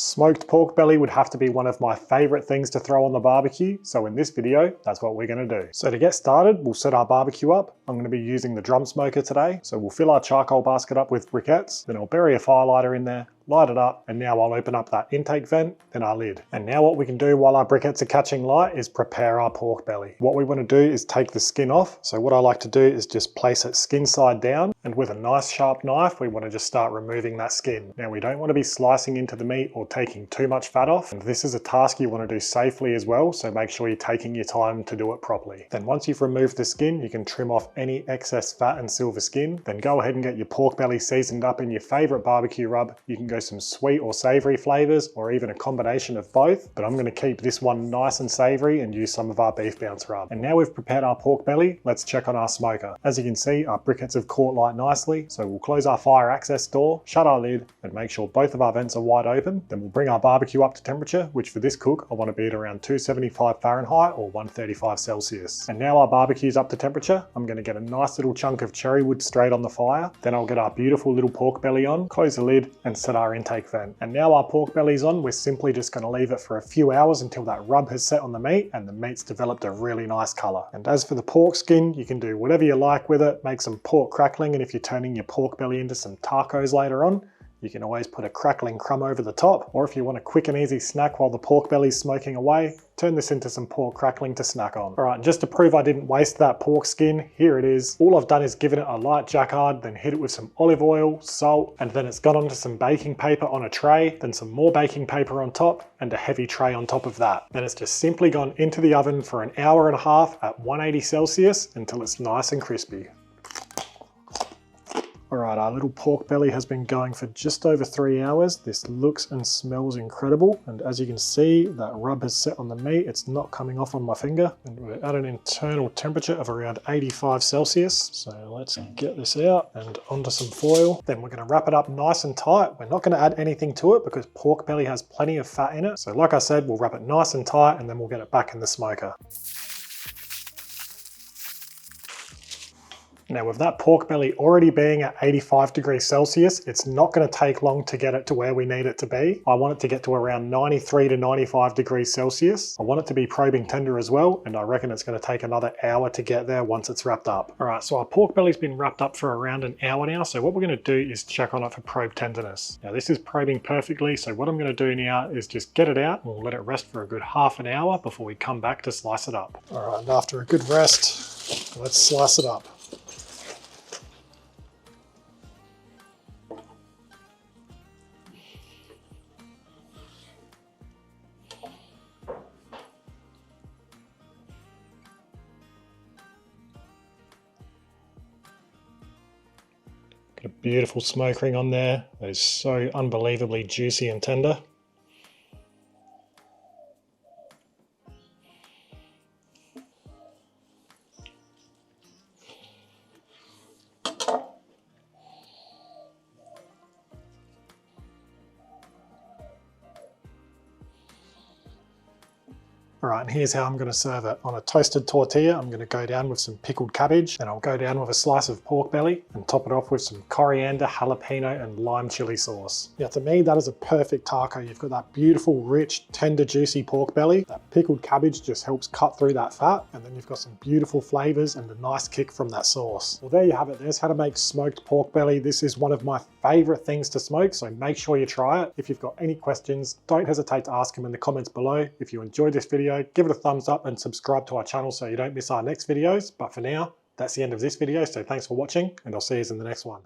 Smoked pork belly would have to be one of my favorite things to throw on the barbecue, so in this video, that's what we're gonna do. So to get started, we'll set our barbecue up. I'm gonna be using the drum smoker today, so we'll fill our charcoal basket up with briquettes, then I'll bury a firelighter in there, light it up, and now I'll open up that intake vent, then our lid. And now what we can do while our briquettes are catching light is prepare our pork belly. What we want to do is take the skin off. So what I like to do is just place it skin side down, and with a nice sharp knife, we want to just start removing that skin. Now we don't want to be slicing into the meat or taking too much fat off, and this is a task you want to do safely as well, so make sure you're taking your time to do it properly. Then once you've removed the skin, you can trim off any excess fat and silver skin. Then go ahead and get your pork belly seasoned up in your favorite barbecue rub. You can go some sweet or savory flavors, or even a combination of both, but I'm going to keep this one nice and savory and use some of our beef bounce rub. And now we've prepared our pork belly, let's check on our smoker. As you can see, our briquettes have caught light nicely, so we'll close our fire access door, shut our lid, and make sure both of our vents are wide open. Then we'll bring our barbecue up to temperature, which for this cook, I want to be at around 275 Fahrenheit or 135 Celsius. And now our barbecue's up to temperature, I'm going to get a nice little chunk of cherry wood straight on the fire. Then I'll get our beautiful little pork belly on, close the lid, and set our intake vent. And now our pork belly's on, we're simply just going to leave it for a few hours until that rub has set on the meat and the meat's developed a really nice colour. And as for the pork skin, you can do whatever you like with it, make some pork crackling, and if you're turning your pork belly into some tacos later on, you can always put a crackling crumb over the top, or if you want a quick and easy snack while the pork belly's smoking away, turn this into some pork crackling to snack on. All right, just to prove I didn't waste that pork skin, here it is. All I've done is given it a light jacquard, then hit it with some olive oil, salt, and then it's gone onto some baking paper on a tray, then some more baking paper on top, and a heavy tray on top of that. Then it's just simply gone into the oven for an hour and a half at 180 Celsius until it's nice and crispy. Alright, our little pork belly has been going for just over 3 hours. This looks and smells incredible, and as you can see, that rub has set on the meat. It's not coming off on my finger, and we're at an internal temperature of around 85 Celsius. So let's get this out and onto some foil. Then we're going to wrap it up nice and tight. We're not going to add anything to it because pork belly has plenty of fat in it. So like I said, we'll wrap it nice and tight and then we'll get it back in the smoker. Now with that pork belly already being at 85 degrees Celsius, it's not going to take long to get it to where we need it to be. I want it to get to around 93 to 95 degrees Celsius. I want it to be probing tender as well, and I reckon it's going to take another hour to get there once it's wrapped up. Alright, so our pork belly's been wrapped up for around an hour now, so what we're going to do is check on it for probe tenderness. Now this is probing perfectly, so what I'm going to do now is just get it out, and we'll let it rest for a good half an hour before we come back to slice it up. Alright, and after a good rest, let's slice it up. Got a beautiful smoke ring on there. That is so unbelievably juicy and tender. Alright, and here's how I'm going to serve it. On a toasted tortilla, I'm going to go down with some pickled cabbage, and I'll go down with a slice of pork belly and top it off with some coriander, jalapeno, and lime chili sauce. Now to me, that is a perfect taco. You've got that beautiful, rich, tender, juicy pork belly. That pickled cabbage just helps cut through that fat, and then you've got some beautiful flavors and a nice kick from that sauce. Well, there you have it. There's how to make smoked pork belly. This is one of my favorite things to smoke, so make sure you try it. If you've got any questions, don't hesitate to ask them in the comments below. If you enjoyed this video, give it a thumbs up and subscribe to our channel so you don't miss our next videos. But for now, that's the end of this video, so thanks for watching and I'll see you in the next one.